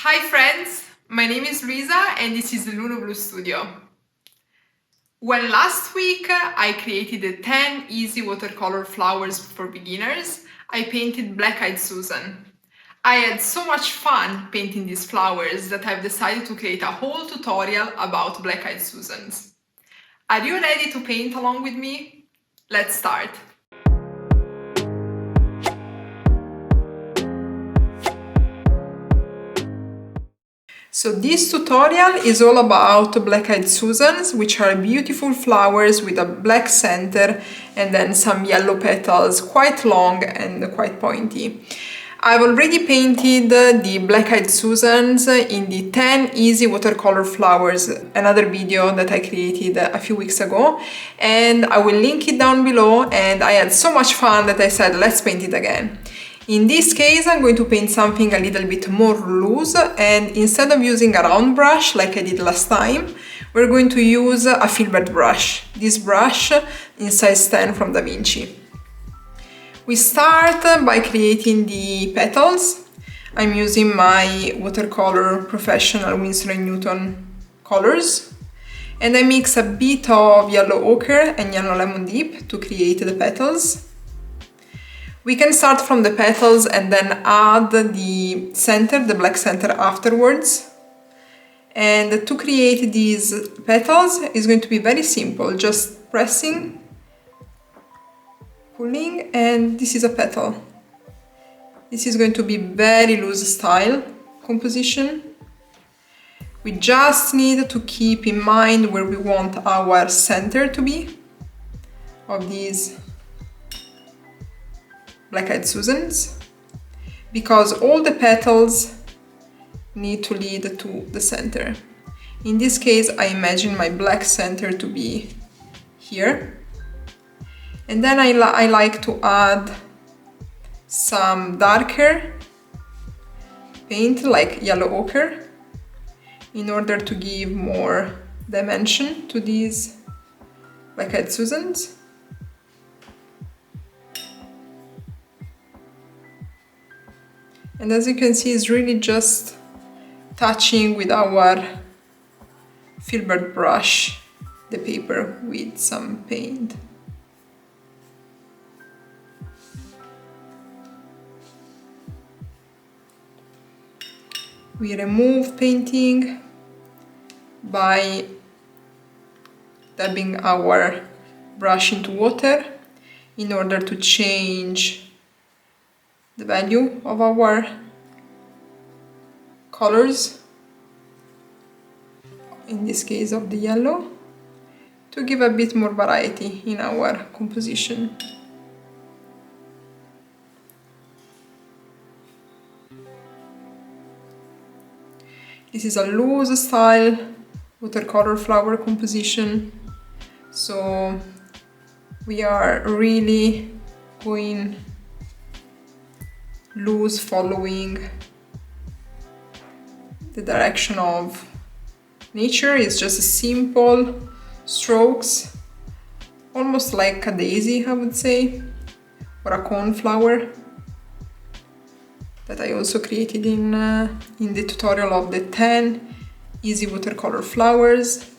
Hi friends, my name is Luisa and this is the Lulu Blue Studio. Well, last week I created the 10 easy watercolor flowers for beginners. I painted Black-Eyed Susan. I had so much fun painting these flowers that I've decided to create a whole tutorial about Black-Eyed Susans. Are you ready to paint along with me? Let's start! So this tutorial is all about Black-Eyed Susans, which are beautiful flowers with a black center and then some yellow petals, quite long and quite pointy. I've already painted the Black-Eyed Susans in the 10 easy watercolor flowers, another video that I created a few weeks ago, and I will link it down below, and I had so much fun that I said let's paint it again. In this case, I'm going to paint something a little bit more loose, and instead of using a round brush like I did last time, we're going to use a filbert brush. This brush in size 10 from Da Vinci. We start by creating the petals. I'm using my Watercolor Professional Winsor & Newton colors, and I mix a bit of yellow ochre and yellow lemon dip to create the petals. We can start from the petals and then add the center, the black center afterwards. And to create these petals is going to be very simple, just pressing, pulling, and this is a petal. This is going to be very loose style composition. We just need to keep in mind where we want our center to be of these Black-Eyed Susans, because all the petals need to lead to the center. In this case, I imagine my black center to be here. And then I like to add some darker paint, like yellow ochre, in order to give more dimension to these Black-Eyed Susans. And as you can see, it's really just touching with our filbert brush the paper with some paint. We remove painting by dabbing our brush into water in order to change the value of our colors, in this case of the yellow, to give a bit more variety in our composition. This is a loose style watercolor flower composition, so we are really going loose, following the direction of nature. It's just simple strokes, almost like a daisy, I would say, or a coneflower that I also created in the tutorial of the 10 easy watercolor flowers.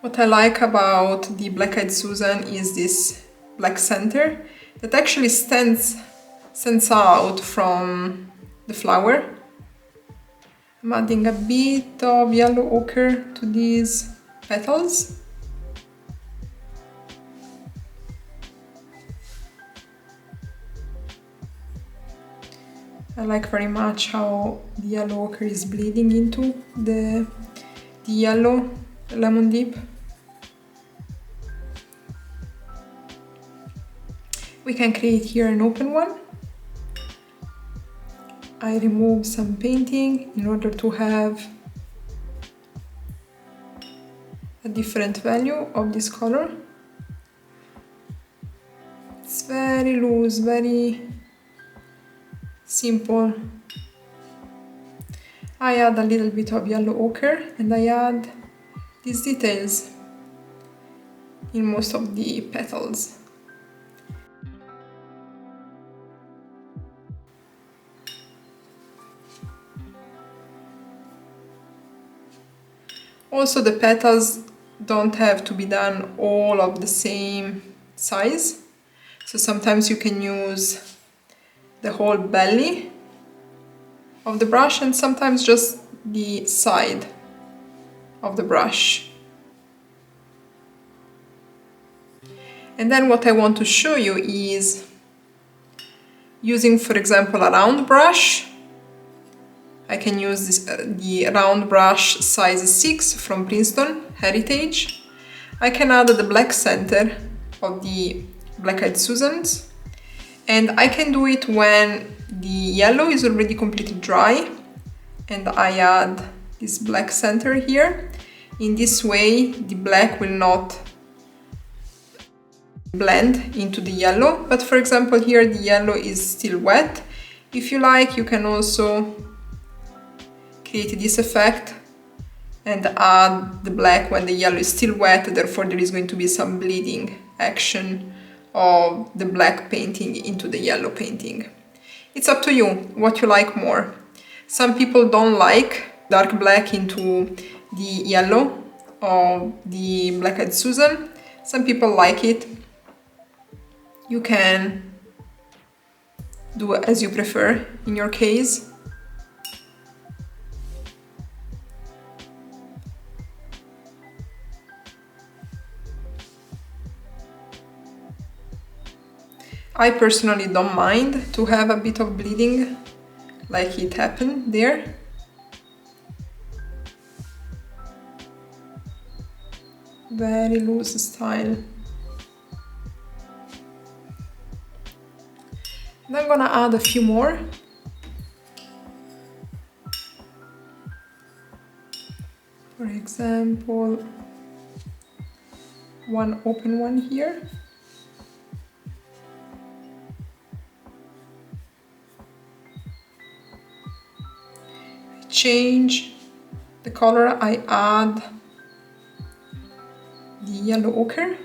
What I like about the Black-Eyed Susan is this black center that actually stands out from the flower. I'm adding a bit of yellow ochre to these petals. I like very much how the yellow ochre is bleeding into the yellow lemon dip. We can create here an open one. I remove some painting in order to have a different value of this color. It's very loose, very simple. I add a little bit of yellow ochre and I add these details in most of the petals. Also, the petals don't have to be done all of the same size. So sometimes you can use the whole belly of the brush and sometimes just the side of the brush. And then what I want to show you is using, for example, a round brush. I can use this, the round brush size 6 from Princeton Heritage. I can add the black center of the Black Eyed Susans, and I can do it when the yellow is already completely dry and I add this black center here. In this way the black will not blend into the yellow, but for example here the yellow is still wet. If you like, you can also create this effect and add the black when the yellow is still wet, therefore there is going to be some bleeding action of the black painting into the yellow painting. It's up to you what you like more. Some people don't like dark black into the yellow of the Black Eyed Susan. Some people like it. You can do as you prefer in your case. I personally don't mind to have a bit of bleeding, like it happened there. Very loose style. And I'm gonna add a few more. For example, one open one here. Change the color, I add the yellow ochre.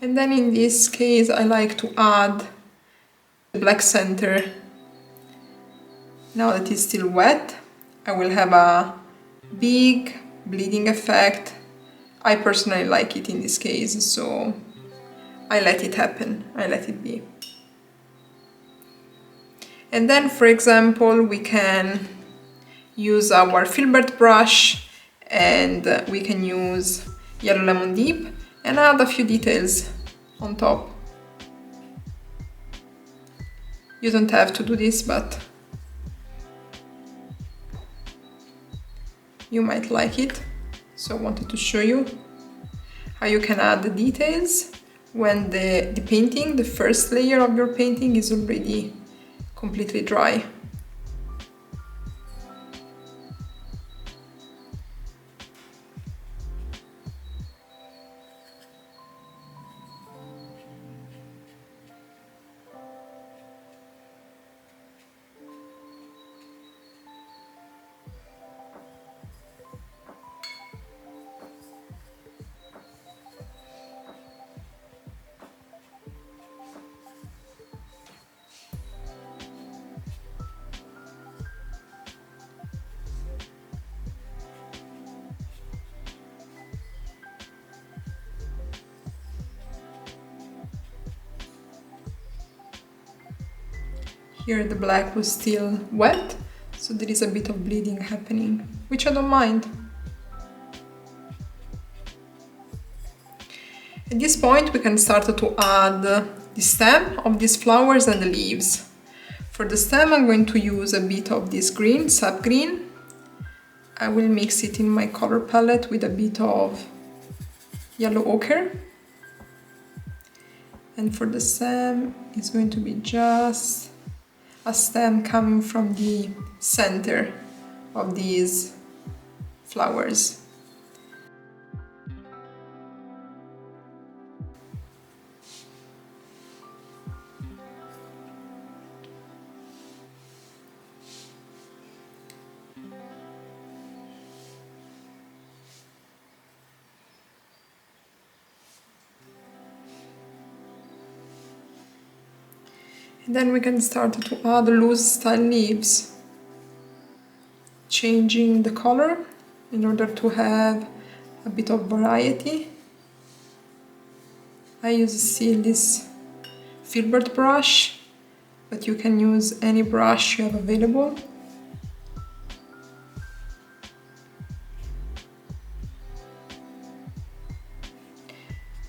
And then in this case I like to add the black center. Now that it's still wet, I will have a big bleeding effect. I personally like it in this case, so I let it happen, I let it be. And then, for example, we can use our filbert brush and we can use yellow lemon dip and add a few details on top. You don't have to do this, but you might like it. So I wanted to show you how you can add the details when the painting, the first layer of your painting, is already completely dry. Here the black was still wet, so there is a bit of bleeding happening, which I don't mind. At this point we can start to add the stem of these flowers and the leaves. For the stem I'm going to use a bit of this green, sap green. I will mix it in my color palette with a bit of yellow ochre. And for the stem it's going to be just a stem coming from the center of these flowers. And then we can start to add loose style leaves, changing the color in order to have a bit of variety. I use still this filbert brush, but you can use any brush you have available.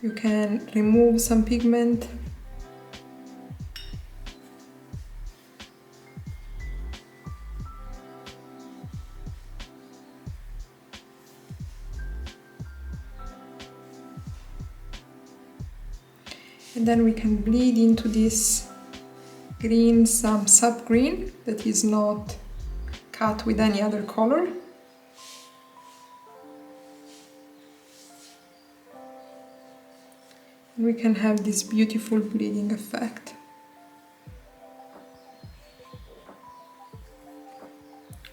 You can remove some pigment. And then we can bleed into this green some sub-green that is not cut with any other color. And we can have this beautiful bleeding effect.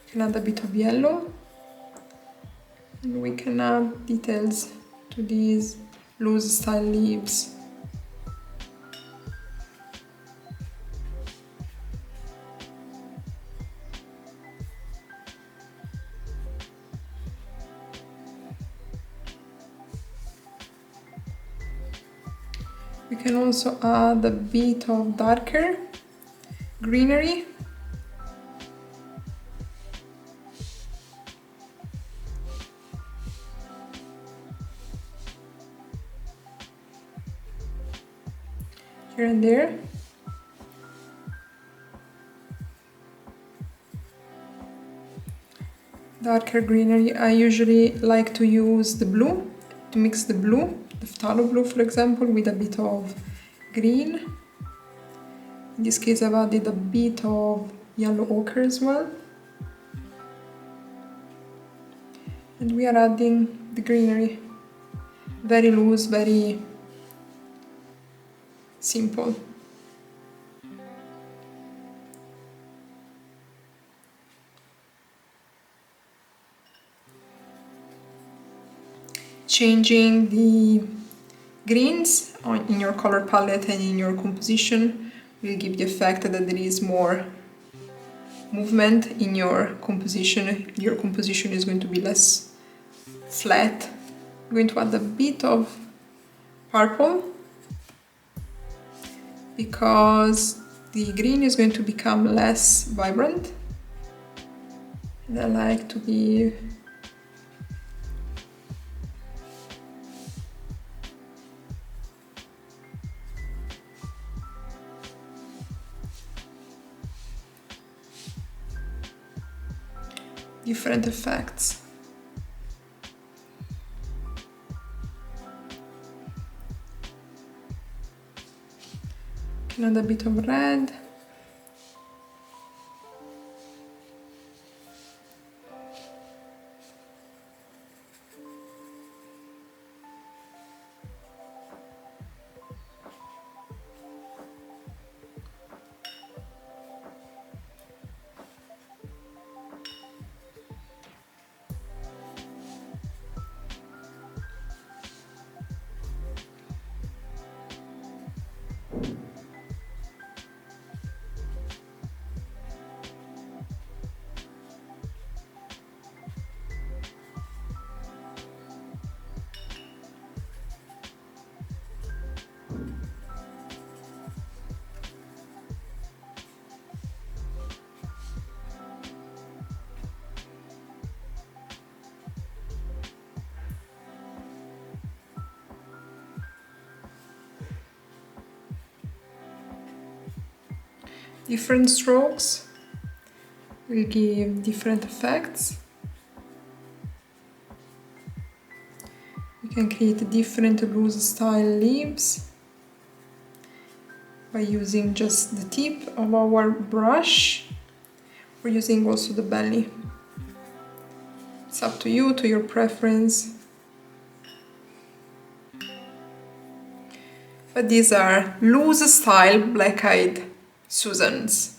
We can add a bit of yellow, and we can add details to these loose style leaves. We can also add a bit of darker greenery. Here and there. Darker greenery, I usually like to use the blue, to mix the blue, the phthalo blue for example, with a bit of green. In this case I've added a bit of yellow ochre as well. And we are adding the greenery. Very loose, very simple. Changing the greens in your color palette and in your composition will give the effect that there is more movement in your composition. Your composition is going to be less flat. I'm going to add a bit of purple because the green is going to become less vibrant. And I like to give different effects. Can add a bit of red. Different strokes will give different effects. We can create different loose style leaves by using just the tip of our brush or using also the belly. It's up to you, to your preference. But these are loose style black-eyed Susans.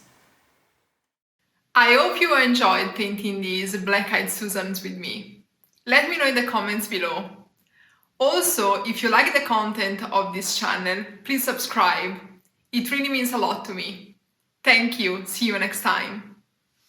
I hope you enjoyed painting these black-eyed Susans with me. Let me know in the comments below. Also, if you like the content of this channel, please subscribe. It really means a lot to me. Thank you, see you next time.